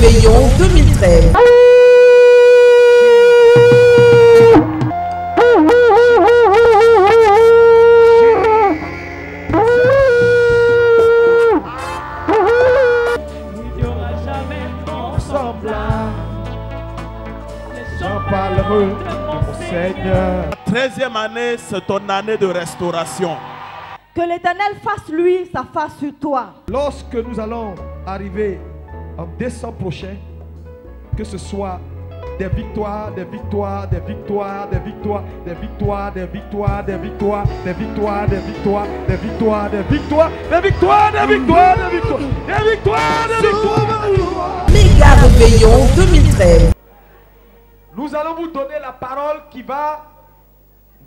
Réveillon 2013. Il n'y aura jamais ton semblable. Les gens parleront de mon Seigneur. La 13e année, c'est ton année de restauration. Que l'Éternel fasse lui sa face sur toi. Lorsque nous allons arriver en décembre prochain, que ce soit des victoires, des victoires, des victoires, des victoires, des victoires, des victoires, des victoires, des victoires, des victoires, des victoires, des victoires, des victoires, des victoires, des victoires, des victoires, des victoires. Méga Réveillon 2013. Nous allons vous donner la parole qui va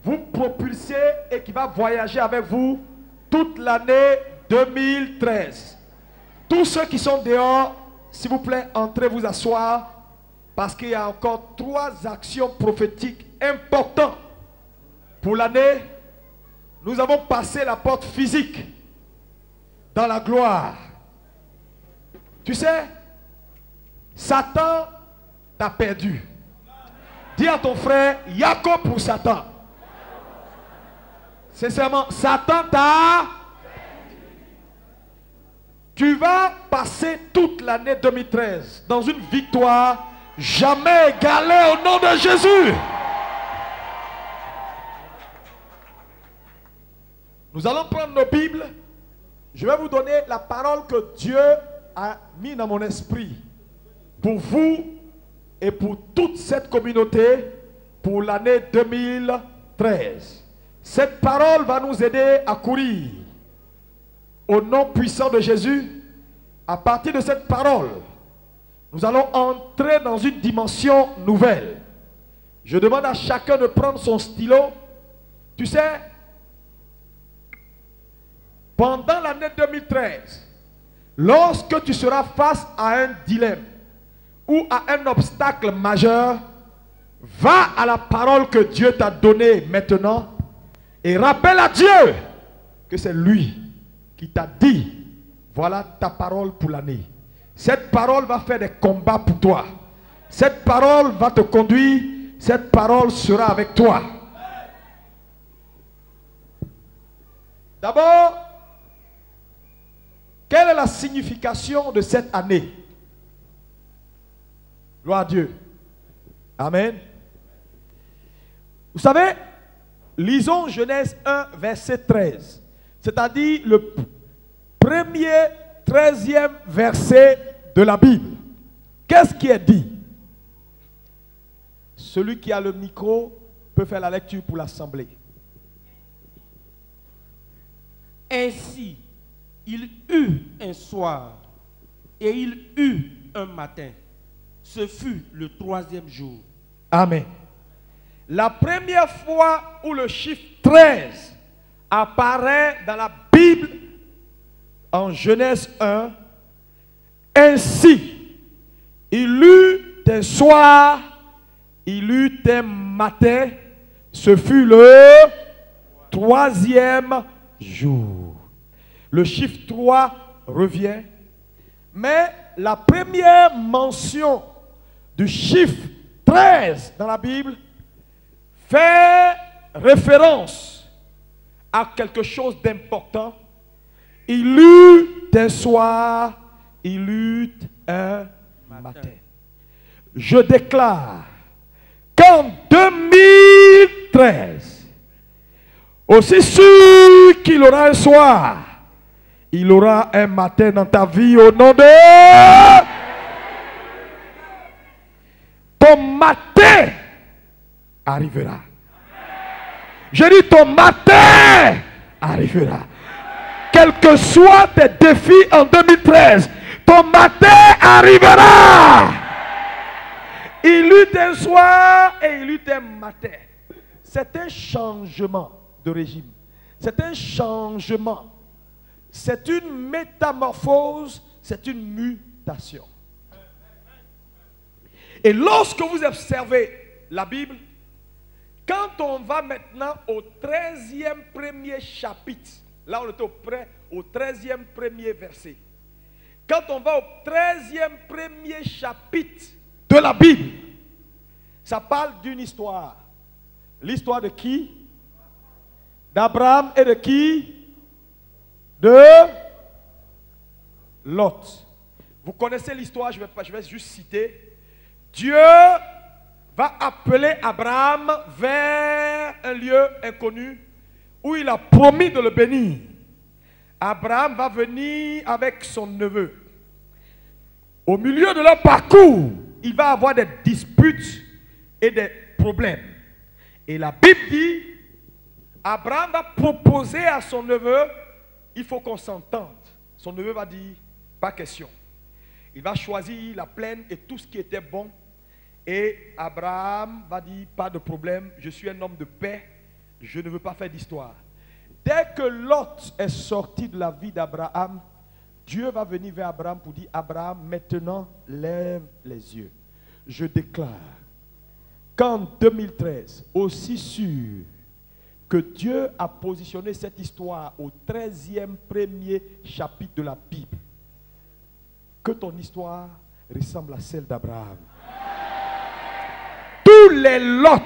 vous propulser et qui va voyager avec vous toute l'année 2013. Tous ceux qui sont dehors, s'il vous plaît, entrez vous asseoir parce qu'il y a encore 3 actions prophétiques importantes pour l'année. Nous avons passé la porte physique dans la gloire. Tu sais, Satan t'a perdu. Dis à ton frère, Jacob pour Satan. Sincèrement, Satan t'a. Tu vas passer toute l'année 2013 dans une victoire jamais égalée au nom de Jésus. Nous allons prendre nos Bibles. Je vais vous donner la parole que Dieu a mise dans mon esprit pour vous et pour toute cette communauté pour l'année 2013. Cette parole va nous aider à courir au nom puissant de Jésus. À partir de cette parole, nous allons entrer dans une dimension nouvelle. Je demande à chacun de prendre son stylo. Tu sais, pendant l'année 2013, lorsque tu seras face à un dilemme ou à un obstacle majeur, va à la parole que Dieu t'a donnée maintenant et rappelle à Dieu que c'est lui qui t'a dit, voilà ta parole pour l'année. Cette parole va faire des combats pour toi. Cette parole va te conduire. Cette parole sera avec toi. D'abord, quelle est la signification de cette année? Gloire à Dieu. Amen. Vous savez, lisons Genèse 1, verset 13. C'est-à-dire le premier 13e verset de la Bible. Qu'est-ce qui est dit? Celui qui a le micro peut faire la lecture pour l'assemblée. Ainsi, il eut un soir et il eut un matin. Ce fut le 3e jour. Amen. La première fois où le chiffre 13 apparaît dans la Bible, en Genèse 1, ainsi, il eut un soir, il eut un matin, ce fut le 3e jour. Le chiffre 3 revient, mais la première mention du chiffre 13 dans la Bible fait référence à quelque chose d'important. Il eut un soir, il eut un matin. Je déclare qu'en 2013, aussi sûr qu'il aura un soir, il aura un matin dans ta vie au nom de... Ton matin arrivera. Je dis ton matin arrivera. Quels que soient tes défis en 2013, ton matin arrivera. Il eut un soir et il eut un matin. C'est un changement de régime. C'est un changement. C'est une métamorphose. C'est une mutation. Et lorsque vous observez la Bible, quand on va maintenant au 13e premier chapitre, là on est au 13e premier verset, Quand on va au 13e premier chapitre de la Bible, ça parle d'une histoire. L'histoire de qui? D'Abraham et de qui? De Lot. Vous connaissez l'histoire, je vais juste citer. Dieu va appeler Abraham vers un lieu inconnu où il a promis de le bénir. Abraham va venir avec son neveu. Au milieu de leur parcours, il va avoir des disputes et des problèmes. Et la Bible dit, Abraham va proposer à son neveu, il faut qu'on s'entende. Son neveu va dire, pas question. Il va choisir la plaine et tout ce qui était bon. Et Abraham va dire, pas de problème, je suis un homme de paix, je ne veux pas faire d'histoire. Dès que Lot est sorti de la vie d'Abraham, Dieu va venir vers Abraham pour dire, Abraham, maintenant, lève les yeux. Je déclare qu'en 2013, aussi sûr que Dieu a positionné cette histoire au 13e premier chapitre de la Bible, que ton histoire ressemble à celle d'Abraham. Tous les Lots,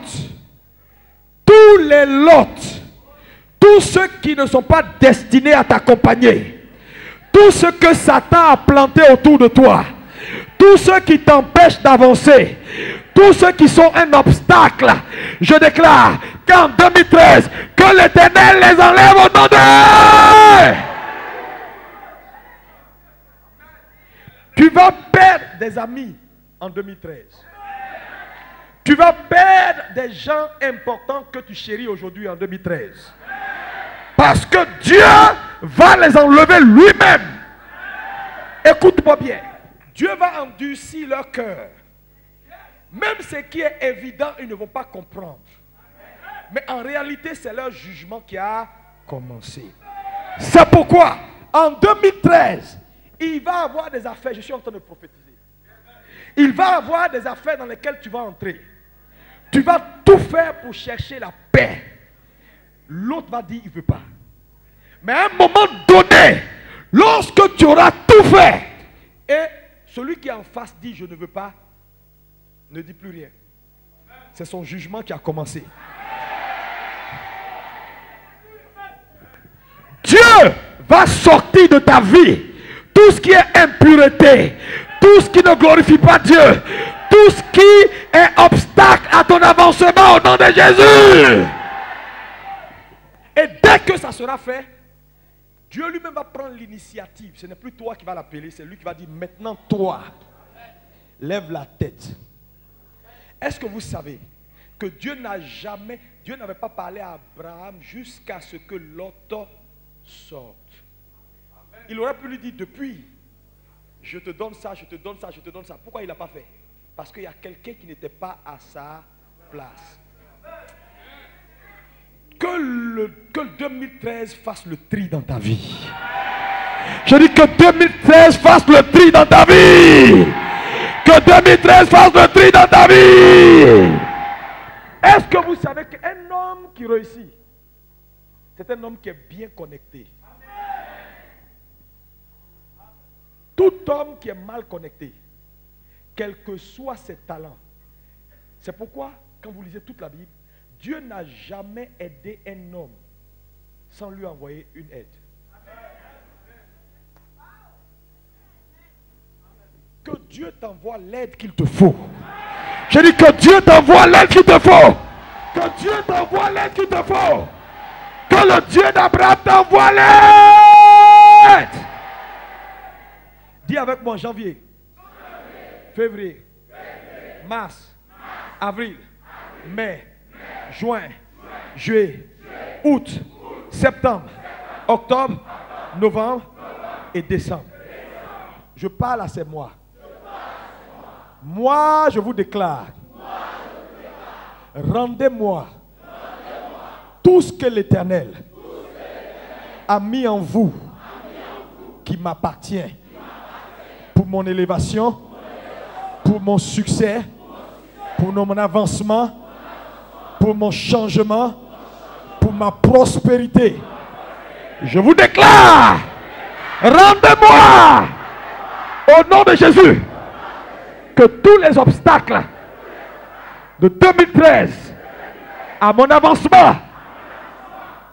tous ceux qui ne sont pas destinés à t'accompagner, tout ce que Satan a planté autour de toi, tous ceux qui t'empêchent d'avancer, tous ceux qui sont un obstacle, je déclare qu'en 2013, que l'Éternel les enlève au nom de... Tu vas perdre des amis en 2013. Tu vas perdre des gens importants que tu chéris aujourd'hui en 2013. Parce que Dieu va les enlever lui-même. Écoute-moi bien. Dieu va endurcir leur cœur. Même ce qui est évident, ils ne vont pas comprendre. Mais en réalité, c'est leur jugement qui a commencé. C'est pourquoi, en 2013, il va avoir des affaires. Je suis en train de prophétiser. Il va avoir des affaires dans lesquelles tu vas entrer. Tu vas tout faire pour chercher la paix. L'autre va dire, il ne veut pas. Mais à un moment donné, lorsque tu auras tout fait, et celui qui est en face dit, je ne veux pas, ne dit plus rien. C'est son jugement qui a commencé. Dieu va sortir de ta vie tout ce qui est impureté, tout ce qui ne glorifie pas Dieu, tout ce qui est obstacle à ton avancement au nom de Jésus. Et dès que ça sera fait, Dieu lui-même va prendre l'initiative. Ce n'est plus toi qui vas l'appeler, c'est lui qui va dire, maintenant toi, lève la tête. Est-ce que vous savez que Dieu n'avait pas parlé à Abraham jusqu'à ce que Lot sorte. Il aurait pu lui dire depuis, je te donne ça, je te donne ça, je te donne ça. Pourquoi il n'a pas fait? Parce qu'il y a quelqu'un qui n'était pas à sa place. Que le 2013 fasse le tri dans ta vie. Je dis que 2013 fasse le tri dans ta vie. Que 2013 fasse le tri dans ta vie. Est-ce que vous savez qu'un homme qui réussit, c'est un homme qui est bien connecté. Tout homme qui est mal connecté, quels que soient ses talents. C'est pourquoi, quand vous lisez toute la Bible, Dieu n'a jamais aidé un homme sans lui envoyer une aide. Que Dieu t'envoie l'aide qu'il te faut. Je dis que Dieu t'envoie l'aide qu'il te faut. Que Dieu t'envoie l'aide qu'il te faut. Que le Dieu d'Abraham t'envoie l'aide. Dis avec moi janvier, février, mars, avril, mai, juin, juillet, août, septembre, octobre, novembre et décembre. Je parle à ces mois. Moi, je vous déclare, rendez-moi tout ce que l'Éternel a mis en vous qui m'appartient pour mon élévation, pour mon succès, pour mon avancement, pour mon changement, pour ma prospérité. Je vous déclare, rendez-moi Au nom de Jésus, que tous les obstacles de 2013 à mon avancement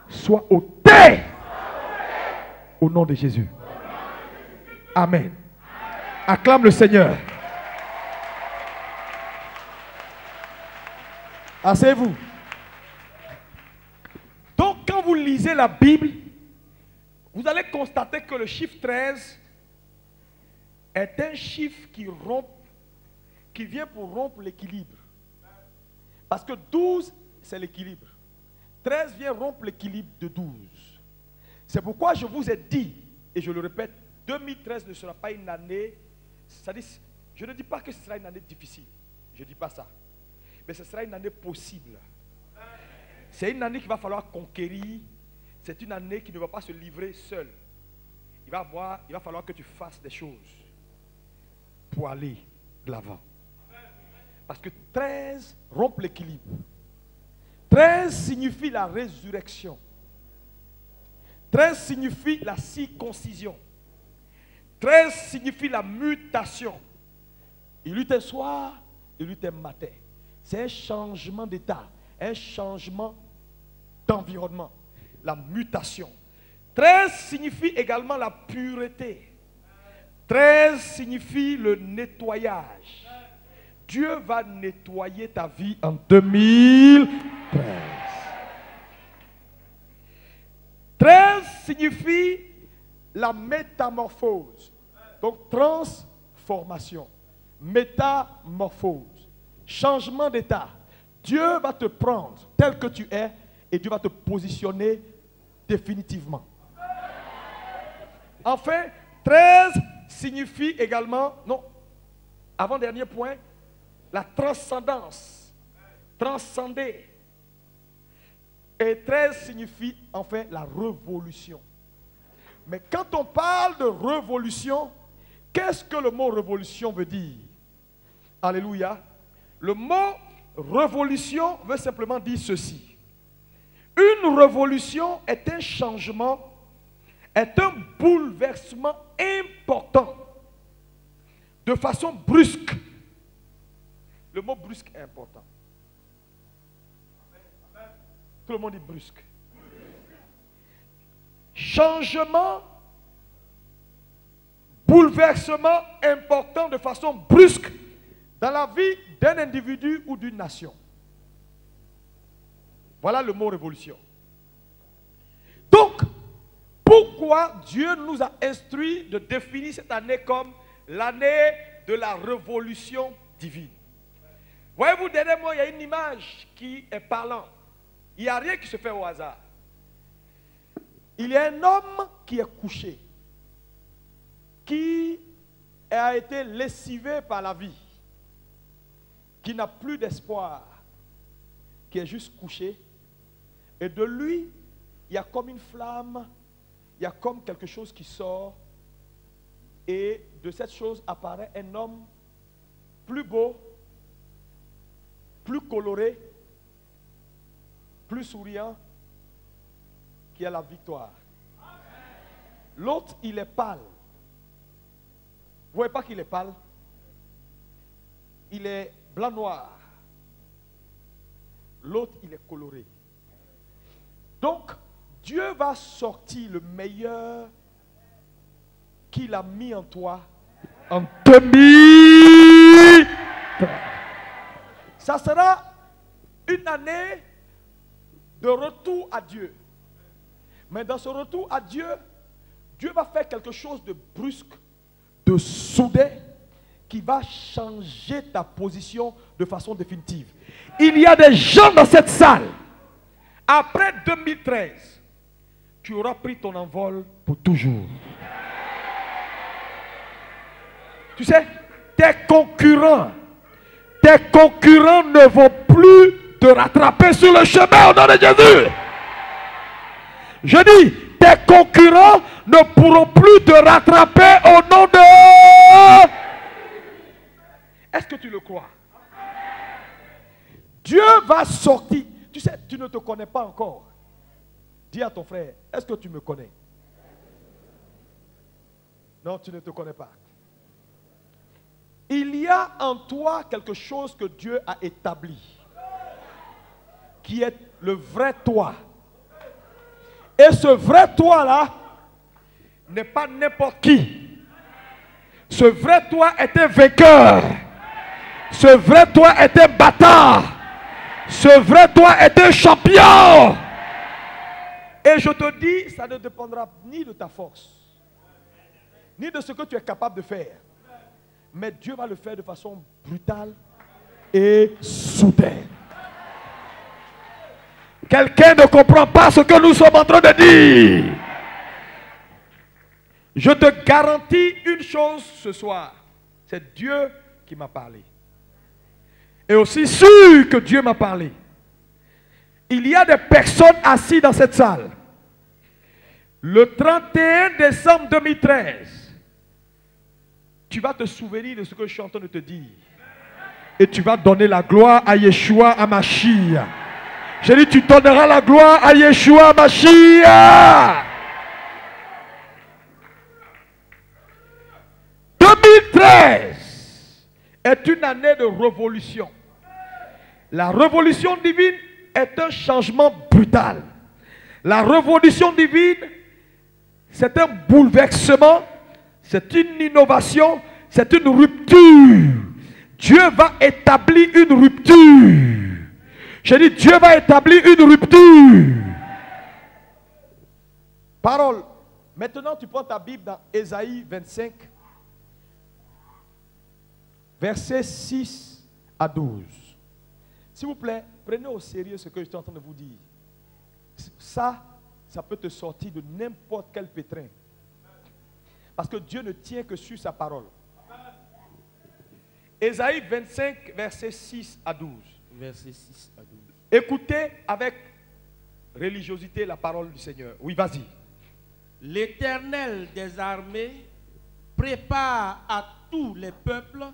soient ôtés au nom de Jésus. Amen. Acclame le Seigneur. Asseyez-vous. Donc, quand vous lisez la Bible, vous allez constater que le chiffre 13 est un chiffre qui vient pour rompre l'équilibre. Parce que 12, c'est l'équilibre. 13 vient rompre l'équilibre de 12. C'est pourquoi je vous ai dit, et je le répète, 2013 ne sera pas une année, je ne dis pas que ce sera une année difficile, je ne dis pas ça, mais ce sera une année possible. C'est une année qu'il va falloir conquérir, c'est une année qui ne va pas se livrer seule. Il va falloir que tu fasses des choses pour aller de l'avant. Parce que 13 rompt l'équilibre. 13 signifie la résurrection. 13 signifie la circoncision. 13 signifie la mutation. Il eut un soir, il eut un matin. C'est un changement d'état, un changement d'environnement, la mutation. 13 signifie également la pureté. 13 signifie le nettoyage. Dieu va nettoyer ta vie en 2013. 13 signifie la métamorphose. Donc transformation, métamorphose, changement d'état. Dieu va te prendre tel que tu es et Dieu va te positionner définitivement. Enfin, 13 signifie également, non, avant-dernier point, la transcendance, transcender. Et 13 signifie enfin la révolution. Mais quand on parle de révolution, qu'est-ce que le mot révolution veut dire? Alléluia. Le mot révolution veut simplement dire ceci. Une révolution est un changement, est un bouleversement important, de façon brusque. Le mot brusque est important. Tout le monde dit brusque. Changement, bouleversement important de façon brusque dans la vie d'un individu ou d'une nation. Voilà le mot révolution. Donc, pourquoi Dieu nous a instruit de définir cette année comme l'année de la révolution divine? Voyez-vous, derrière moi, il y a une image qui est parlante. Il n'y a rien qui se fait au hasard. Il y a un homme qui est couché, qui a été lessivé par la vie, qui n'a plus d'espoir, qui est juste couché. Et de lui, il y a comme une flamme, il y a comme quelque chose qui sort. Et de cette chose apparaît un homme plus beau, plus coloré, plus souriant, qui a la victoire. L'autre, il est pâle. Vous ne voyez pas qu'il est pâle? Il est blanc-noir. L'autre, il est coloré. Donc, Dieu va sortir le meilleur qu'il a mis en toi en 2013. Ça sera une année de retour à Dieu. Mais dans ce retour à Dieu, Dieu va faire quelque chose de brusque, de soudain, qui va changer ta position de façon définitive. Il y a des gens dans cette salle. Après 2013, tu auras pris ton envol pour toujours. Tu sais, tes concurrents ne vont plus te rattraper sur le chemin au nom de Jésus. Je dis, tes concurrents ne pourront plus te rattraper au nom de... Est-ce que tu le crois? Dieu va sortir. Tu sais, tu ne te connais pas encore. Dis à ton frère, est-ce que tu me connais? Non, tu ne te connais pas. Il y a en toi quelque chose que Dieu a établi, qui est le vrai toi. Et ce vrai toi-là n'est pas n'importe qui. Ce vrai toi est un vainqueur. Ce vrai toi est un battant. Ce vrai toi est un champion. Et je te dis, ça ne dépendra ni de ta force, ni de ce que tu es capable de faire. Mais Dieu va le faire de façon brutale et soudaine. Quelqu'un ne comprend pas ce que nous sommes en train de dire. Je te garantis une chose ce soir. C'est Dieu qui m'a parlé. Et aussi sûr que Dieu m'a parlé. Il y a des personnes assises dans cette salle. Le 31 décembre 2013, tu vas te souvenir de ce que je suis en train de te dire. Et tu vas donner la gloire à Yeshua, à Mashiach. J'ai dit, tu donneras la gloire à Yeshua, à Mashiach. 2013 est une année de révolution. La révolution divine est un changement brutal. La révolution divine, c'est un bouleversement, c'est une innovation, c'est une rupture. Dieu va établir une rupture. J'ai dit, Dieu va établir une rupture. Parole. Maintenant, tu prends ta Bible dans Ésaïe 25, versets 6 à 12. S'il vous plaît, prenez au sérieux ce que je suis en train de vous dire. Ça peut te sortir de n'importe quel pétrin. Parce que Dieu ne tient que sur sa parole. Ésaïe 25, versets 6 à 12. Verset 6 à 12. Écoutez avec religiosité la parole du Seigneur. Oui, vas-y. L'Éternel des armées prépare à tous les peuples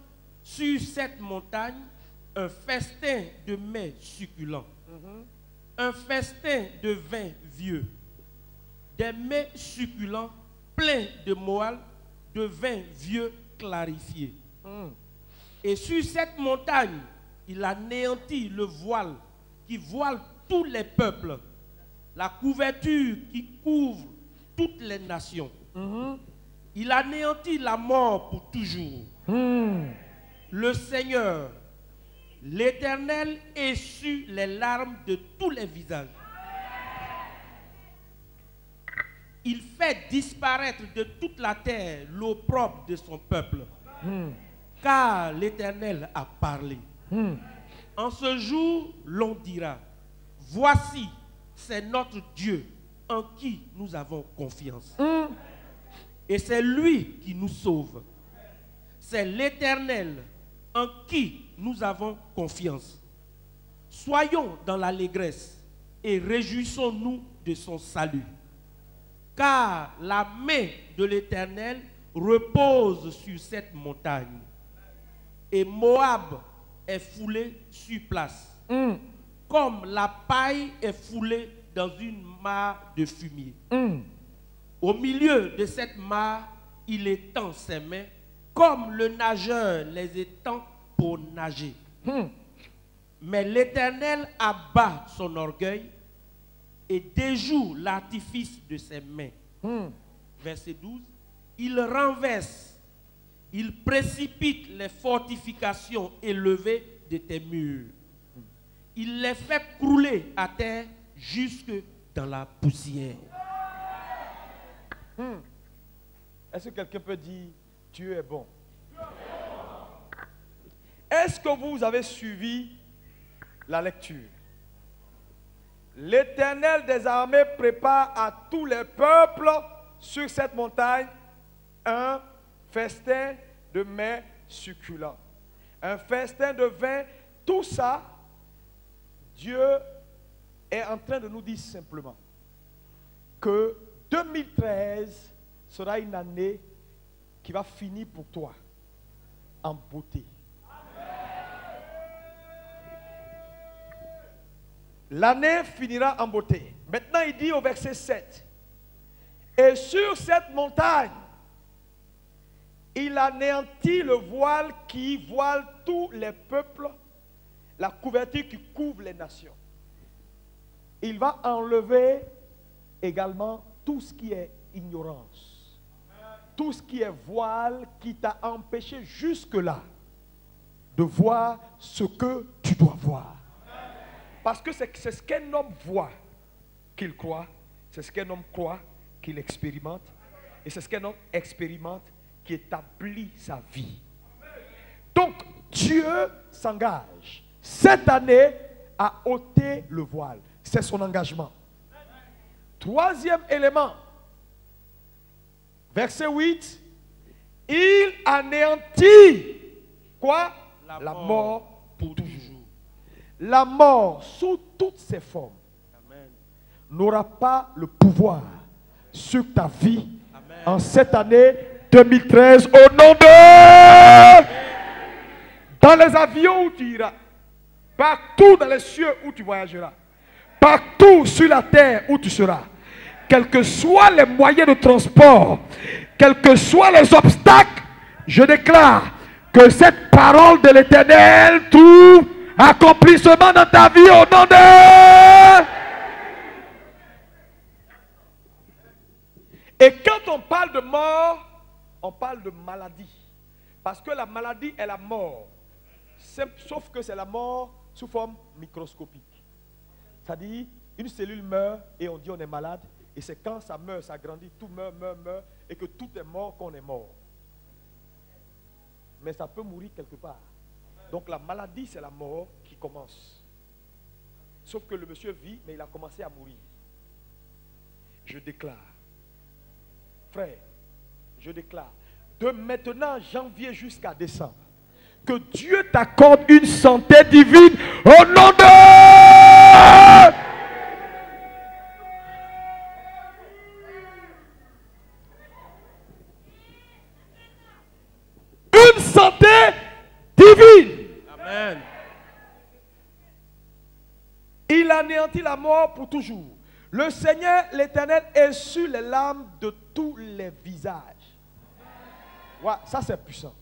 sur cette montagne un festin de mets succulents, un festin de vin vieux, des mets succulents pleins de moelle, de vin vieux clarifié. Et sur cette montagne, il anéantit le voile qui voile tous les peuples, la couverture qui couvre toutes les nations. Il anéantit la mort pour toujours. Le Seigneur, l'Éternel, essuie les larmes de tous les visages. Il fait disparaître de toute la terre l'opprobre de son peuple. Car l'Éternel a parlé. En ce jour, l'on dira, voici, c'est notre Dieu en qui nous avons confiance. Et c'est lui qui nous sauve. C'est l'Éternel en qui nous avons confiance. Soyons dans l'allégresse et réjouissons-nous de son salut. Car la main de l'Éternel repose sur cette montagne. Et Moab est foulé sur place. Comme la paille est foulée dans une mare de fumier. Au milieu de cette mare, il étend ses mains comme le nageur les étend pour nager. Mais l'Éternel abat son orgueil et déjoue l'artifice de ses mains. Verset 12. Il renverse, il précipite les fortifications élevées de tes murs. Il les fait crouler à terre jusque dans la poussière. Est-ce que quelqu'un peut dire, Dieu est bon? Est-ce que vous avez suivi la lecture? L'Éternel des armées prépare à tous les peuples sur cette montagne un festin de mets succulents, un festin de vin. Tout ça, Dieu est en train de nous dire simplement que 2013 sera une année qui va finir pour toi en beauté. L'année finira en beauté. Maintenant, il dit au verset 7, et sur cette montagne, Il anéantit le voile qui voile tous les peuples, la couverture qui couvre les nations. Il va enlever également tout ce qui est ignorance, tout ce qui est voile qui t'a empêché jusque-là de voir ce que tu dois voir. Parce que c'est ce qu'un homme voit qu'il croit, c'est ce qu'un homme croit qu'il expérimente, et c'est ce qu'un homme expérimente qui établit sa vie. Donc Dieu s'engage cette année à ôter le voile. C'est son engagement. Troisième élément, verset 8, il anéantit quoi? La mort pour toujours. La mort sous toutes ses formes n'aura pas le pouvoir sur ta vie. Amen. En cette année 2013 au nom de... Dans les avions où tu iras, partout dans les cieux où tu voyageras, partout sur la terre où tu seras, quels que soient les moyens de transport, quels que soient les obstacles, je déclare que cette parole de l'Éternel trouve accomplissement dans ta vie au nom de... Et quand on parle de mort, on parle de maladie. Parce que la maladie est la mort. Sauf que c'est la mort sous forme microscopique. C'est-à-dire, une cellule meurt et on dit on est malade. Et c'est quand ça meurt, ça grandit, tout meurt, et que tout est mort qu'on est mort. Mais ça peut mourir quelque part. Donc la maladie, c'est la mort qui commence. Sauf que le monsieur vit, mais il a commencé à mourir. Je déclare, frère, je déclare, de maintenant janvier jusqu'à décembre, que Dieu t'accorde une santé divine au nom de... Une santé divine. Amen. Il anéantit la mort pour toujours. Le Seigneur, l'Éternel, essuie les larmes de tous les visages. Ouais, ça c'est puissant.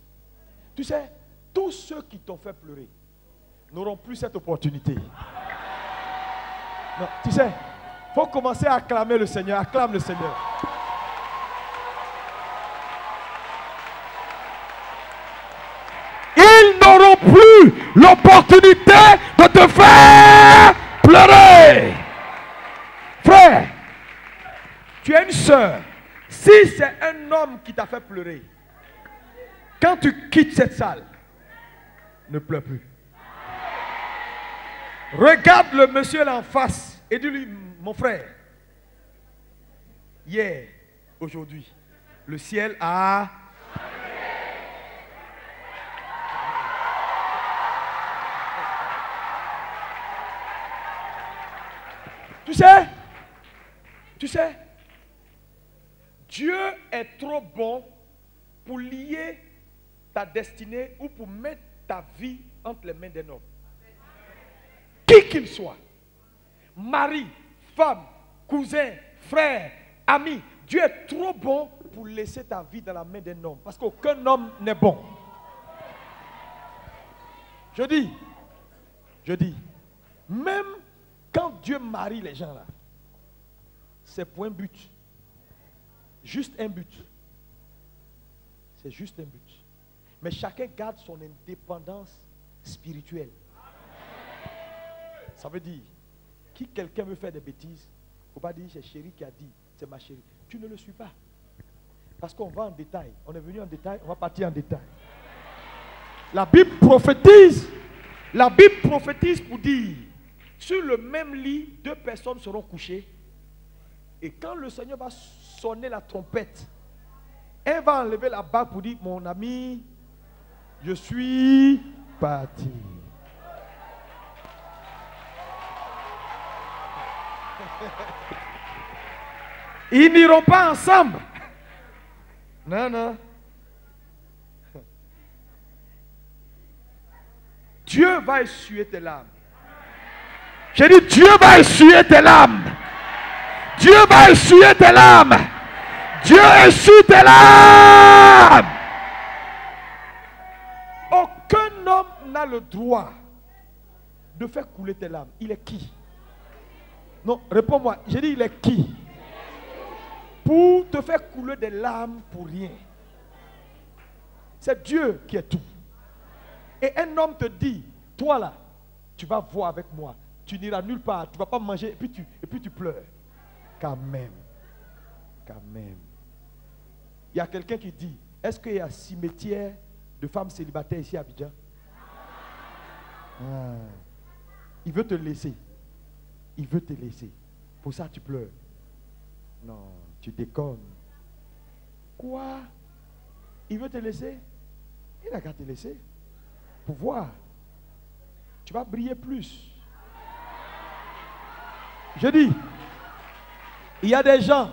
Tu sais, tous ceux qui t'ont fait pleurer n'auront plus cette opportunité. Non, tu sais, il faut commencer à acclamer le Seigneur. Acclame le Seigneur. Ils n'auront plus l'opportunité de te faire pleurer. Frère, tu es une soeur. Si c'est un homme qui t'a fait pleurer, quand tu quittes cette salle, ne pleure plus. Regarde le monsieur là en face et dis-lui, mon frère, hier, aujourd'hui, le ciel a... Tu sais, Dieu est trop bon pour lier ta destinée ou pour mettre ta vie entre les mains d'un homme. Qui qu'il soit, mari, femme, cousin, frère, ami, Dieu est trop bon pour laisser ta vie dans la main d'un homme. Parce qu'aucun homme n'est bon. Je dis, même quand Dieu marie les gens là, c'est pour un but. Juste un but. C'est juste un but. Mais chacun garde son indépendance spirituelle. Ça veut dire, si quelqu'un veut faire des bêtises, il ne faut pas dire c'est chérie qui a dit, c'est ma chérie. Tu ne le suis pas. Parce qu'on va en détail. On est venu en détail, on va partir en détail. La Bible prophétise. La Bible prophétise pour dire, sur le même lit, deux personnes seront couchées. Et quand le Seigneur va sonner la trompette, elle va enlever la bague pour dire, mon ami, je suis parti. Ils n'iront pas ensemble. Non, non. Dieu va essuyer tes larmes. J'ai dit, Dieu va essuyer tes larmes. Dieu va essuyer tes larmes. Dieu essuie tes larmes. personne n'a le droit de faire couler tes larmes. Il est qui? Non, réponds-moi. J'ai dit, il est qui? Pour te faire couler des larmes pour rien. C'est Dieu qui est tout. Et un homme te dit, toi là, tu vas voir avec moi. Tu n'iras nulle part, tu ne vas pas manger, et puis tu pleures. Quand même. Quand même. Il y a quelqu'un qui dit, est-ce qu'il y a un cimetière de femmes célibataires ici à Abidjan? Il veut te laisser. Il veut te laisser. Pour ça, tu pleures. Non, tu déconnes. Quoi? Il veut te laisser? Il n'a qu'à te laisser. Pour voir. Tu vas briller plus. Je dis, il y a des gens,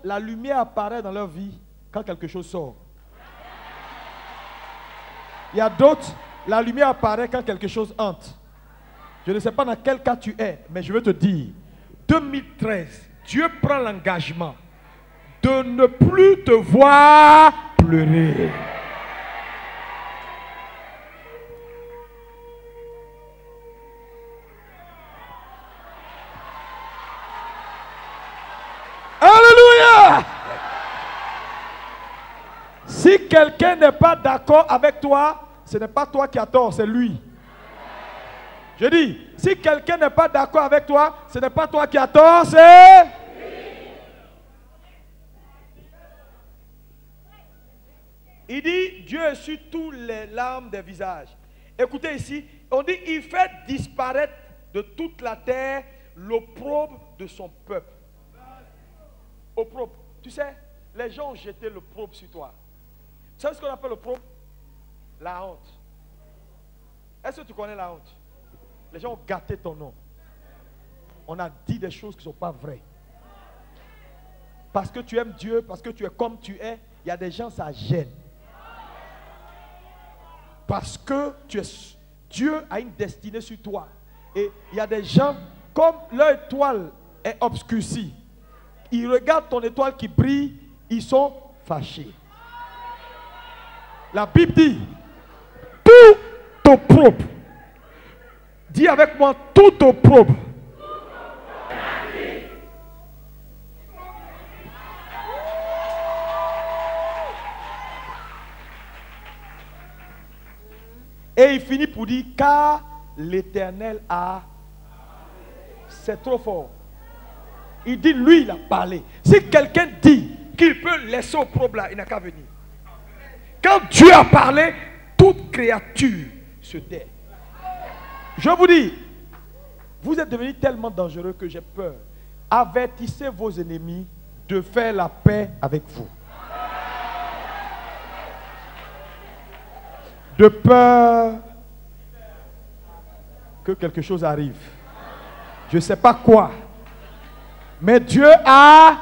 la lumière apparaît dans leur vie quand quelque chose sort. Il y a d'autres, la lumière apparaît quand quelque chose entre. Je ne sais pas dans quel cas tu es, mais je veux te dire, 2013, Dieu prend l'engagement de ne plus te voir pleurer. Alléluia! Si quelqu'un n'est pas d'accord avec toi, ce n'est pas toi qui as tort, c'est lui. Je dis, si quelqu'un n'est pas d'accord avec toi, ce n'est pas toi qui as tort, c'est lui. Il dit, Dieu essuie toutes les larmes des visages. Écoutez ici, on dit, il fait disparaître de toute la terre l'opprobre de son peuple. Opprobre. Tu sais, les gens ont jeté l'opprobre sur toi. Tu sais ce qu'on appelle l'opprobre? La honte. Est-ce que tu connais la honte? Les gens ont gâté ton nom. On a dit des choses qui ne sont pas vraies. Parce que tu aimes Dieu, parce que tu es comme tu es, il y a des gens, ça gêne. Parce que Dieu a une destinée sur toi. Et il y a des gens, comme leur étoile est obscurcie, ils regardent ton étoile qui brille, ils sont fâchés. La Bible dit, tout opprobre. Dis avec moi, tout opprobre. Et il finit pour dire, car l'Éternel a... C'est trop fort. Il dit, lui, il a parlé. Si quelqu'un dit qu'il peut laisser opprobre là, il n'a qu'à venir. Quand Dieu a parlé, toute créature se tait. Je vous dis, vous êtes devenus tellement dangereux que j'ai peur. Avertissez vos ennemis de faire la paix avec vous. De peur que quelque chose arrive. Je ne sais pas quoi. Mais Dieu a...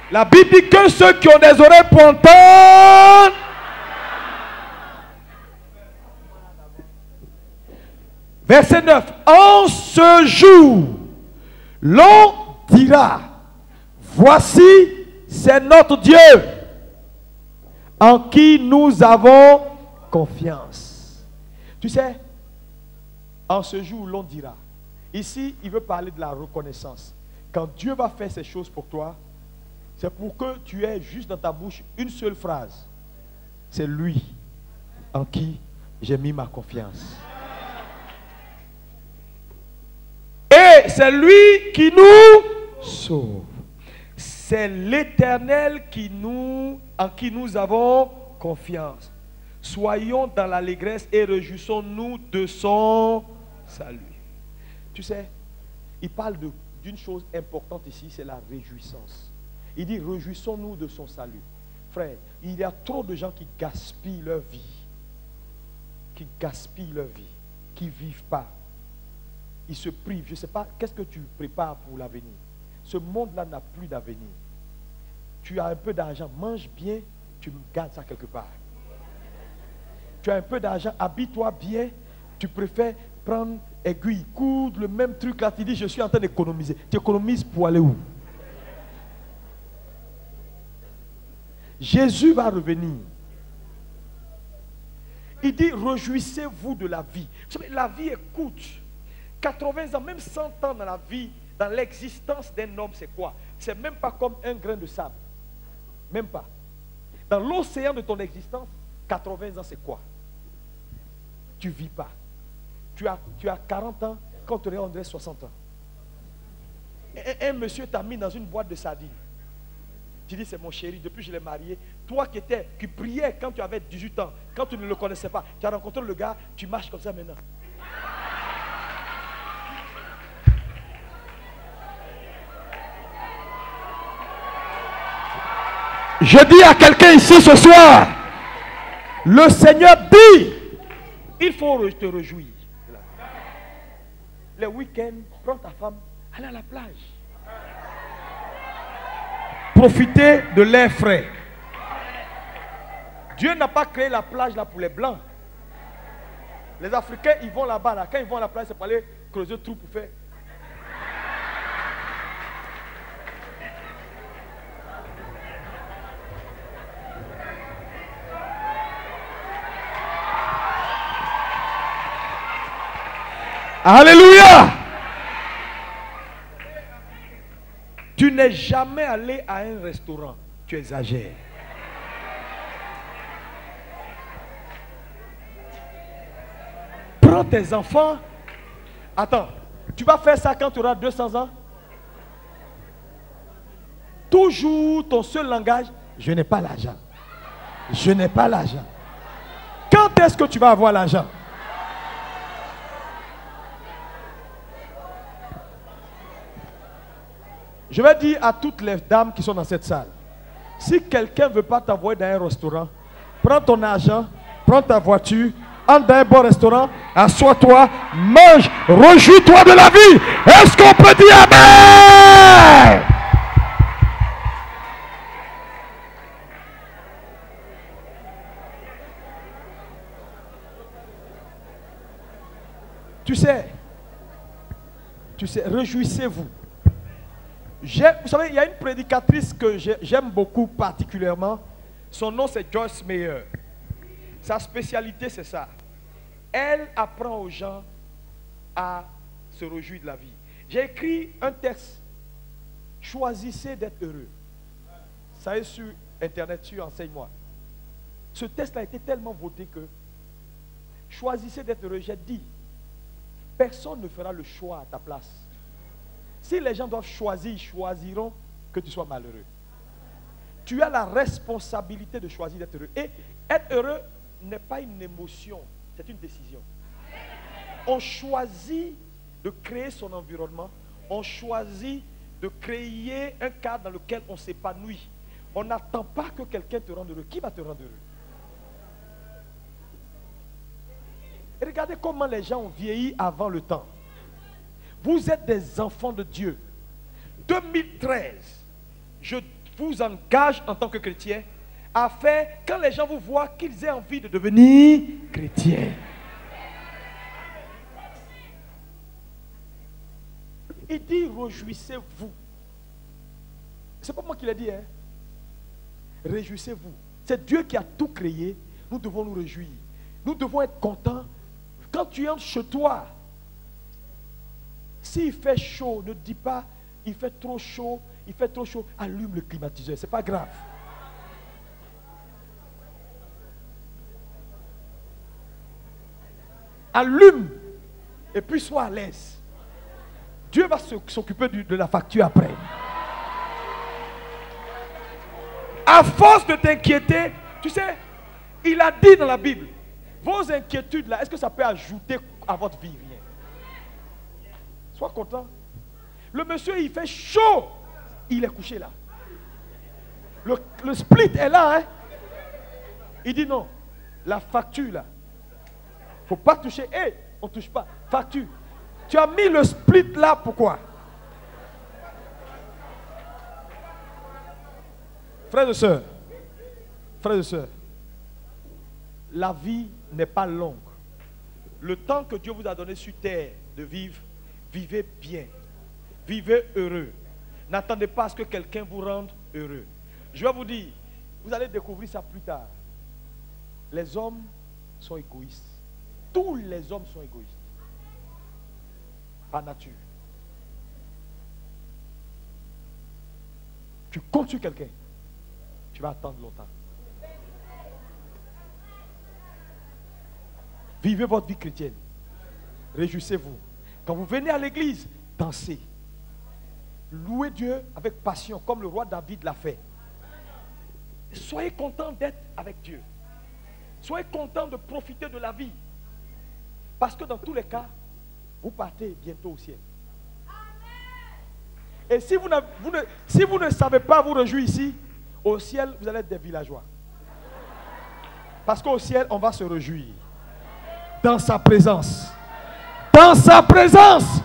La Bible dit que ceux qui ont des oreilles pour entendre. Verset 9. En ce jour, l'on dira, voici, c'est notre Dieu, en qui nous avons confiance. Tu sais, en ce jour, l'on dira. Ici, il veut parler de la reconnaissance. Quand Dieu va faire ces choses pour toi, c'est pour que tu aies juste dans ta bouche une seule phrase. C'est lui en qui j'ai mis ma confiance. Et c'est lui qui nous sauve. C'est l'Éternel en qui nous avons confiance. Soyons dans l'allégresse et réjouissons-nous de son salut. Tu sais, il parle d'une chose importante ici, c'est la réjouissance. Il dit, réjouissons-nous de son salut. Frère, il y a trop de gens qui gaspillent leur vie. Qui gaspillent leur vie. Qui ne vivent pas. Ils se privent. Je ne sais pas, qu'est-ce que tu prépares pour l'avenir? Ce monde-là n'a plus d'avenir. Tu as un peu d'argent, mange bien, tu gardes ça quelque part. Tu as un peu d'argent, habille-toi bien, tu préfères prendre aiguille, coudre, le même truc là. Tu dis, je suis en train d'économiser. Tu économises pour aller où? Jésus va revenir. Il dit, réjouissez-vous de la vie. Vous savez, la vie est courte. 80 ans, même 100 ans dans la vie, dans l'existence d'un homme, c'est quoi? C'est même pas comme un grain de sable. Même pas. Dans l'océan de ton existence, 80 ans, c'est quoi? Tu ne vis pas. Tu as 40 ans, quand tu aurais 60 ans. Un monsieur t'a mis dans une boîte de sardines. Tu dis, c'est mon chéri, depuis que je l'ai marié. Toi qui priais quand tu avais 18 ans, quand tu ne le connaissais pas, tu as rencontré le gars, tu marches comme ça maintenant. Je dis à quelqu'un ici ce soir, le Seigneur dit, il faut te réjouir. Le week-end, prends ta femme, allez à la plage. Profitez de l'air frais. Dieu n'a pas créé la plage là pour les blancs. Les Africains, ils vont là-bas. Là. Quand ils vont à la plage, c'est pour aller creuser le trou pour faire. Alléluia! Tu n'es jamais allé à un restaurant. Tu exagères. Prends tes enfants. Attends, tu vas faire ça quand tu auras 200 ans? Toujours ton seul langage, je n'ai pas l'argent. Je n'ai pas l'argent. Quand est-ce que tu vas avoir l'argent? Je vais dire à toutes les dames qui sont dans cette salle, si quelqu'un ne veut pas t'envoyer dans un restaurant, prends ton argent, prends ta voiture, entre dans un bon restaurant, assois-toi, mange, réjouis-toi de la vie. Est-ce qu'on peut dire Amen? Tu sais, réjouissez-vous. Vous savez, il y a une prédicatrice que j'aime beaucoup particulièrement. Son nom, c'est Joyce Meyer. Sa spécialité, c'est ça. Elle apprend aux gens à se réjouir de la vie. J'ai écrit un texte. Choisissez d'être heureux. Ça est sur Internet, sur Enseigne-moi. Ce texte a été tellement voté que choisissez d'être heureux. J'ai dit, personne ne fera le choix à ta place. Si les gens doivent choisir, ils choisiront que tu sois malheureux. Tu as la responsabilité de choisir d'être heureux. Et être heureux n'est pas une émotion, c'est une décision. On choisit de créer son environnement. On choisit de créer un cadre dans lequel on s'épanouit. On n'attend pas que quelqu'un te rende heureux. Qui va te rendre heureux? Et regardez comment les gens ont vieilli avant le temps. Vous êtes des enfants de Dieu. 2013, je vous engage en tant que chrétien à faire, quand les gens vous voient, qu'ils aient envie de devenir chrétiens. Il dit, réjouissez-vous. C'est pas moi qui l'ai dit, hein. Réjouissez-vous. C'est Dieu qui a tout créé. Nous devons nous réjouir. Nous devons être contents. Quand tu entres chez toi, s'il fait chaud, ne dis pas, il fait trop chaud, allume le climatiseur, c'est pas grave. Allume, et puis sois à l'aise. Dieu va s'occuper de la facture après. À force de t'inquiéter, tu sais, il a dit dans la Bible, vos inquiétudes là, est-ce que ça peut ajouter à votre vie? Rien. Sois content. Le monsieur, il fait chaud. Il est couché là. Le split est là. Hein? Il dit non. La facture là. Il ne faut pas toucher. Hey, on ne touche pas. Facture. Tu as mis le split là, pourquoi? Frères et sœurs. Frères et sœurs. La vie n'est pas longue. Le temps que Dieu vous a donné sur terre de vivre, vivez bien. Vivez heureux. N'attendez pas à ce que quelqu'un vous rende heureux. Je vais vous dire, vous allez découvrir ça plus tard. Les hommes sont égoïstes. Tous les hommes sont égoïstes. Par nature. Tu comptes sur quelqu'un, tu vas attendre longtemps. Vivez votre vie chrétienne. Réjouissez-vous. Quand vous venez à l'église, dansez. Louez Dieu avec passion, comme le roi David l'a fait. Soyez content d'être avec Dieu. Soyez content de profiter de la vie. Parce que dans tous les cas, vous partez bientôt au ciel. Et si vous ne savez pas vous réjouir ici, au ciel, vous allez être des villageois. Parce qu'au ciel, on va se réjouir. Dans sa présence. Dans sa présence.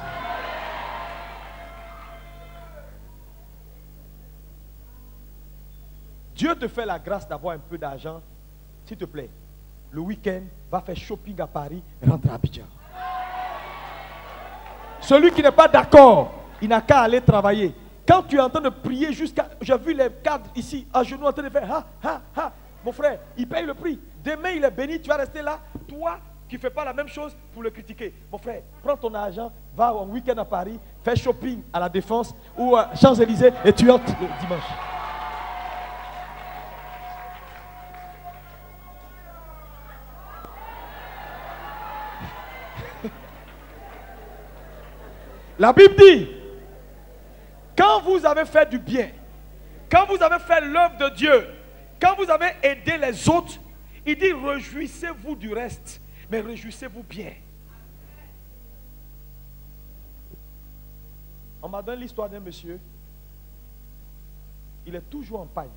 Dieu te fait la grâce d'avoir un peu d'argent. S'il te plaît, le week-end, va faire shopping à Paris, rentre à Abidjan. Celui qui n'est pas d'accord, il n'a qu'à aller travailler. Quand tu es en train de prier jusqu'à... J'ai vu les cadres ici, à genoux, en train de faire ha, ha, ha. Mon frère, il paye le prix. Demain, il est béni, tu vas rester là. Toi, qui ne fais pas la même chose pour le critiquer. Mon frère, prends ton argent, va en week-end à Paris, fais shopping à la Défense ou à Champs-Élysées et tu entres le dimanche. La Bible dit, quand vous avez fait du bien, quand vous avez fait l'œuvre de Dieu, quand vous avez aidé les autres, il dit réjouissez-vous du reste, mais réjouissez-vous bien. On m'a donné l'histoire d'un monsieur, il est toujours en pagne,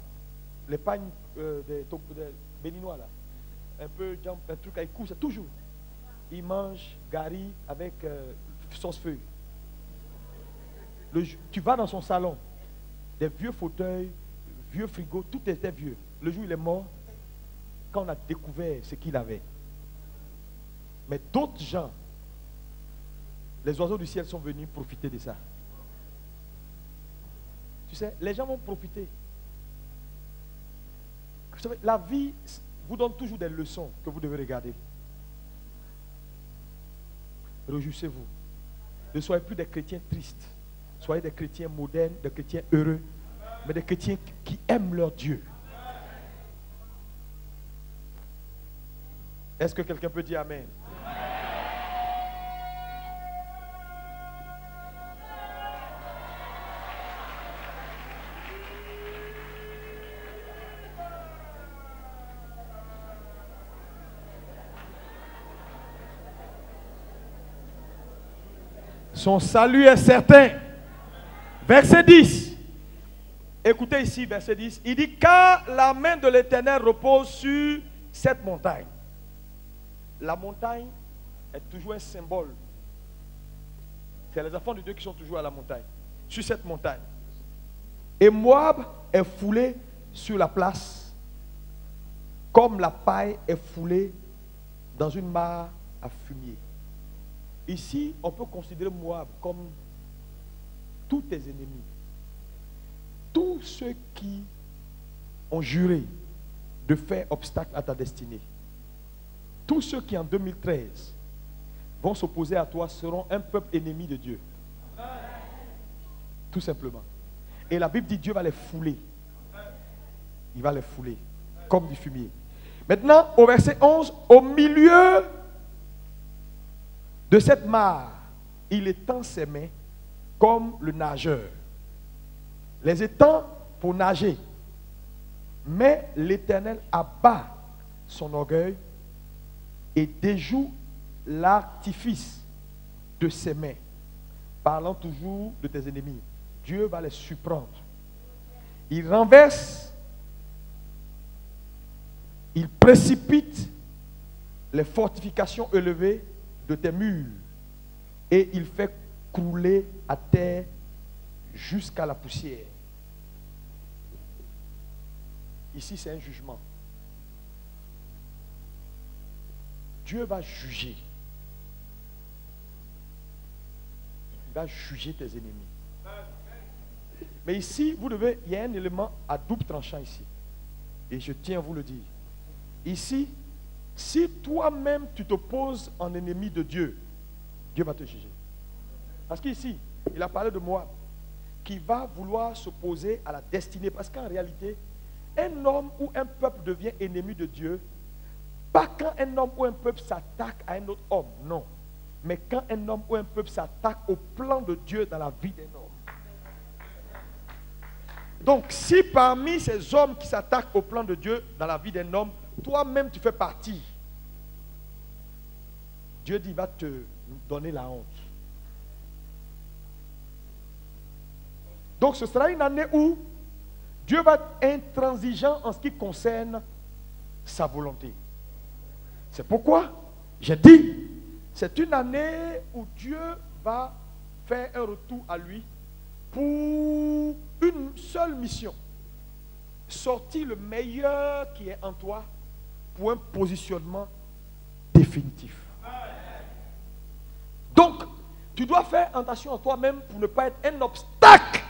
les pagnes des béninois là, un peu un truc avec cou, c'est toujours. Il mange gari avec sauce feuille. Tu vas dans son salon, des vieux fauteuils, vieux frigos, tout était vieux. Le jour où il est mort, quand on a découvert ce qu'il avait. Mais d'autres gens, les oiseaux du ciel sont venus profiter de ça. Tu sais, les gens vont profiter. Vous savez, la vie vous donne toujours des leçons que vous devez regarder. Réjouissez-vous. Ne soyez plus des chrétiens tristes. Soyez des chrétiens modernes, des chrétiens heureux, mais des chrétiens qui aiment leur Dieu. Est-ce que quelqu'un peut dire Amen? Son salut est certain. Verset 10. Écoutez ici, verset 10. Il dit, car la main de l'Éternel repose sur cette montagne. La montagne est toujours un symbole. C'est les enfants de Dieu qui sont toujours à la montagne. Sur cette montagne. Et Moab est foulé sur la place, comme la paille est foulée dans une mare à fumier. Ici, on peut considérer Moab comme tous tes ennemis. Tous ceux qui ont juré de faire obstacle à ta destinée. Tous ceux qui en 2013 vont s'opposer à toi seront un peuple ennemi de Dieu. Tout simplement. Et la Bible dit Dieu va les fouler. Il va les fouler comme du fumier. Maintenant, au verset 11, au milieu de cette mare, il étend ses mains comme le nageur. Les étend pour nager. Mais l'Éternel abat son orgueil et déjoue l'artifice de ses mains. Parlant toujours de tes ennemis. Dieu va les surprendre. Il renverse, il précipite les fortifications élevées de tes murs et il fait crouler à terre jusqu'à la poussière. Ici, c'est un jugement. Dieu va juger. va juger tes ennemis. Mais ici, il y a un élément à double tranchant ici. Et je tiens à vous le dire. Ici, si toi-même tu t'opposes en ennemi de Dieu, Dieu va te juger. Parce qu'ici, il a parlé de moi qui va vouloir s'opposer à la destinée. Parce qu'en réalité, un homme ou un peuple devient ennemi de Dieu, pas quand un homme ou un peuple s'attaque à un autre homme, non. Mais quand un homme ou un peuple s'attaque au plan de Dieu dans la vie d'un homme. Donc, si parmi ces hommes qui s'attaquent au plan de Dieu dans la vie d'un homme, toi-même tu fais partie, Dieu dit, il va te donner la honte. Donc, ce sera une année où Dieu va être intransigeant en ce qui concerne sa volonté. C'est pourquoi j'ai dit, c'est une année où Dieu va faire un retour à lui pour une seule mission. Sortir le meilleur qui est en toi pour un positionnement définitif. Donc, tu dois faire attention à toi-même pour ne pas être un obstacle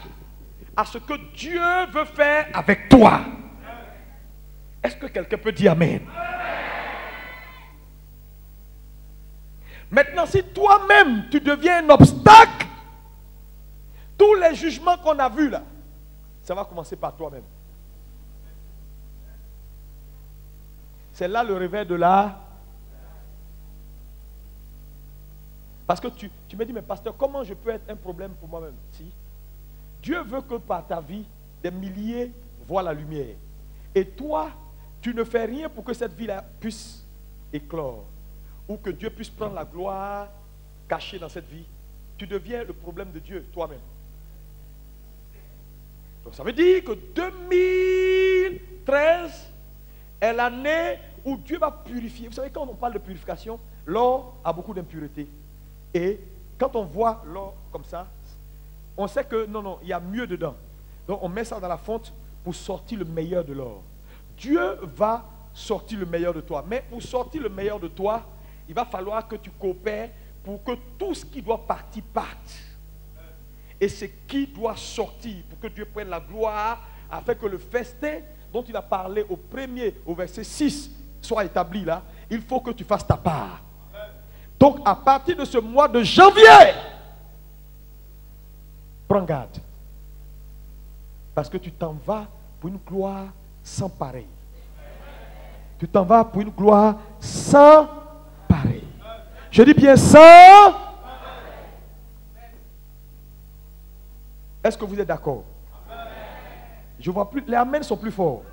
à ce que Dieu veut faire avec toi. Est-ce que quelqu'un peut dire Amen? Maintenant, si toi-même tu deviens un obstacle, tous les jugements qu'on a vus là, ça va commencer par toi-même. C'est là le réveil de la... Parce que tu me dis, mais pasteur, comment je peux être un problème pour moi-même? Si Dieu veut que par ta vie, des milliers voient la lumière. Et toi, tu ne fais rien pour que cette vie-là puisse éclore. Ou que Dieu puisse prendre la gloire cachée dans cette vie. Tu deviens le problème de Dieu, toi-même. Donc ça veut dire que 2013 est l'année où Dieu va purifier. Vous savez, quand on parle de purification, l'or a beaucoup d'impuretés. Et quand on voit l'or comme ça, on sait que non, il y a mieux dedans. Donc on met ça dans la fonte pour sortir le meilleur de l'or. Dieu va sortir le meilleur de toi. Mais pour sortir le meilleur de toi, il va falloir que tu coopères pour que tout ce qui doit partir parte. Et ce qui doit sortir pour que Dieu prenne la gloire, afin que le festin dont il a parlé au verset 6 soit établi là, il faut que tu fasses ta part. Donc à partir de ce mois de janvier, prends garde. Parce que tu t'en vas pour une gloire sans pareil. Tu t'en vas pour une gloire sans pareil. Je dis bien sans. Est-ce que vous êtes d'accord? Je vois plus. Les amens sont plus forts.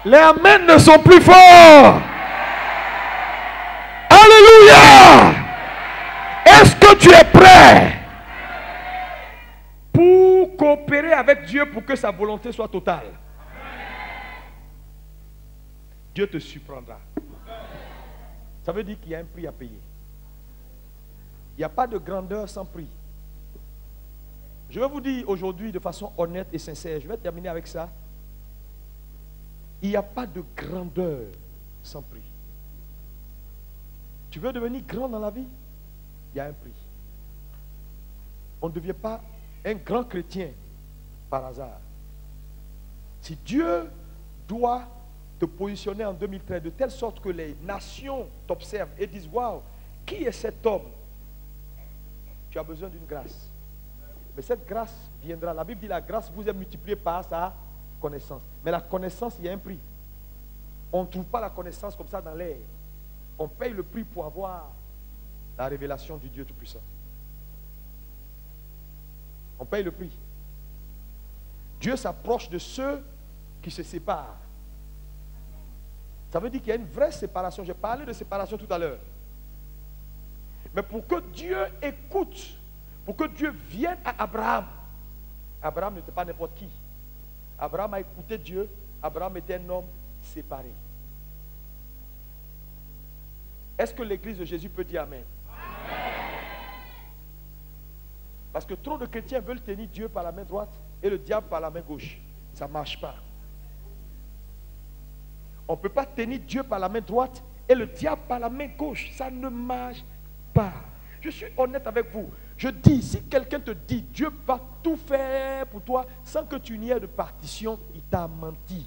Les amens ne sont plus forts. Alléluia. Est-ce que tu es prêt pour coopérer avec Dieu pour que sa volonté soit totale? Dieu te surprendra. Ça veut dire qu'il y a un prix à payer. Il n'y a pas de grandeur sans prix. Je vais vous dire aujourd'hui de façon honnête et sincère, je vais terminer avec ça. Il n'y a pas de grandeur sans prix. Tu veux devenir grand dans la vie? Il y a un prix. On ne devient pas un grand chrétien par hasard. Si Dieu doit te positionner en 2013 de telle sorte que les nations t'observent et disent, waouh, qui est cet homme? Tu as besoin d'une grâce. Mais cette grâce viendra. La Bible dit la grâce vous est multipliée par sa connaissance. Mais la connaissance, il y a un prix. On ne trouve pas la connaissance comme ça dans l'air. On paye le prix pour avoir la révélation du Dieu Tout-Puissant. On paye le prix. Dieu s'approche de ceux qui se séparent. Ça veut dire qu'il y a une vraie séparation. J'ai parlé de séparation tout à l'heure. Mais pour que Dieu écoute, pour que Dieu vienne à Abraham, Abraham n'était pas n'importe qui. Abraham a écouté Dieu. Abraham était un homme séparé. Est-ce que l'église de Jésus peut dire Amen? Parce que trop de chrétiens veulent tenir Dieu par la main droite et le diable par la main gauche. Ça ne marche pas. On ne peut pas tenir Dieu par la main droite et le diable par la main gauche. Ça ne marche pas. Je suis honnête avec vous. Je dis, si quelqu'un te dit, Dieu va tout faire pour toi sans que tu n'y aies de partition, il t'a menti.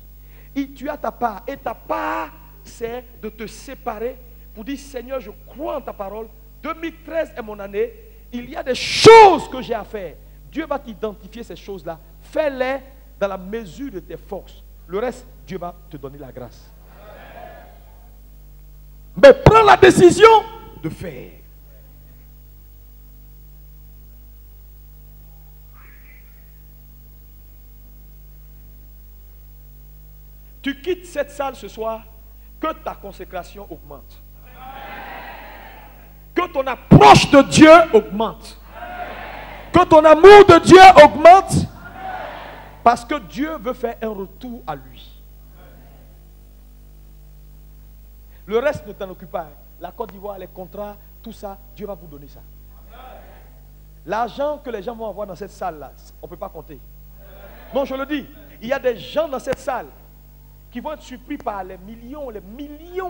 Et tu as ta part. Et ta part, c'est de te séparer pour dire, Seigneur, je crois en ta parole. 2013 est mon année. Il y a des choses que j'ai à faire. Dieu va t'identifier ces choses-là. Fais-les dans la mesure de tes forces. Le reste, Dieu va te donner la grâce. Mais prends la décision de faire. Tu quittes cette salle ce soir, que ta consécration augmente. Que ton approche de Dieu augmente. Que ton amour de Dieu augmente. Parce que Dieu veut faire un retour à lui. Le reste ne t'en occupe pas. La Côte d'Ivoire, les contrats, tout ça, Dieu va vous donner ça. L'argent que les gens vont avoir dans cette salle-là, on ne peut pas compter. Non, je le dis, il y a des gens dans cette salle qui vont être surpris par les millions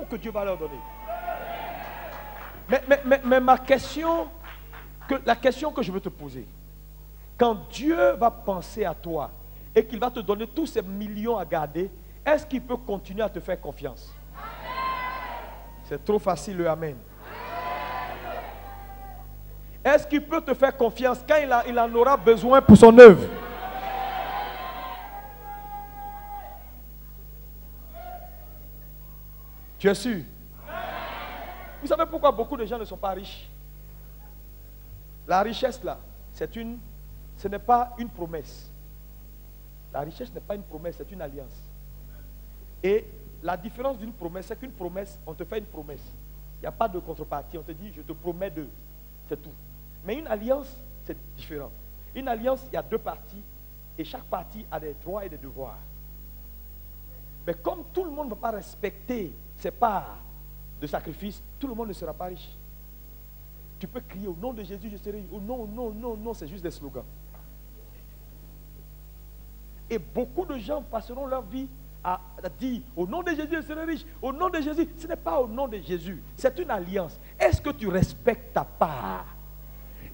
que Dieu va leur donner. Mais la question que je veux te poser, quand Dieu va penser à toi et qu'il va te donner tous ces millions à garder, est-ce qu'il peut continuer à te faire confiance? C'est trop facile le amen. Est-ce qu'il peut te faire confiance quand il en aura besoin pour son œuvre? Tu es sûr? Vous savez pourquoi beaucoup de gens ne sont pas riches? La richesse là, ce n'est pas une promesse. La richesse n'est pas une promesse, c'est une alliance. Et la différence d'une promesse, c'est qu'une promesse, on te fait une promesse. Il n'y a pas de contrepartie. On te dit, je te promets de. C'est tout. Mais une alliance, c'est différent. Une alliance, il y a deux parties. Et chaque partie a des droits et des devoirs. Mais comme tout le monde ne va pas respecter ses parts de sacrifice, tout le monde ne sera pas riche. Tu peux crier au nom de Jésus, je serai riche. Oh non, non, non, non, c'est juste des slogans. Et beaucoup de gens passeront leur vie à dire au nom de Jésus, je serai riche. Au nom de Jésus, ce n'est pas au nom de Jésus. C'est une alliance. Est-ce que tu respectes ta part?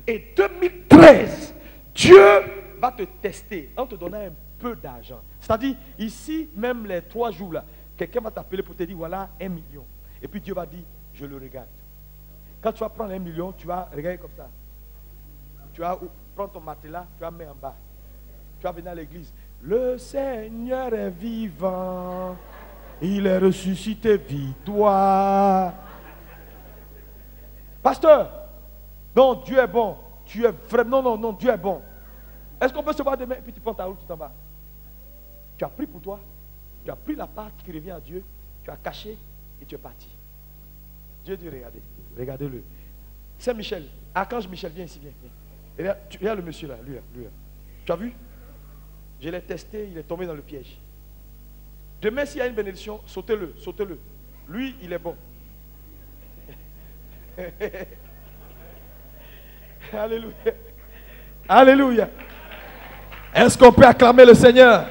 Et 2013, Dieu va te tester en te donnant un peu d'argent. C'est-à-dire, ici, même les 3 jours là, quelqu'un va t'appeler pour te dire, voilà 1 million. Et puis Dieu va dire, je le regarde. Quand tu vas prendre 1 million, tu vas regarder comme ça. Tu vas prendre ton matelas, tu vas mettre en bas. Tu vas venir à l'église. Le Seigneur est vivant. Il est ressuscité, vis-toi. Pasteur, non, Dieu est bon. Tu es vraiment, non, Dieu est bon. Est-ce qu'on peut se voir demain? Et puis tu prends ta route, tu t'en vas. Tu as pris pour toi. Tu as pris la part qui revient à Dieu. Tu as caché et tu es parti. Dieu dit, regardez. Regardez-le. Saint-Michel, Archange Michel, viens ici, viens. Regarde le monsieur là, lui là. Tu as vu? Je l'ai testé, il est tombé dans le piège. Demain, s'il y a une bénédiction, sautez-le, sautez-le. Lui, il est bon. Alléluia. Alléluia. Est-ce qu'on peut acclamer le Seigneur?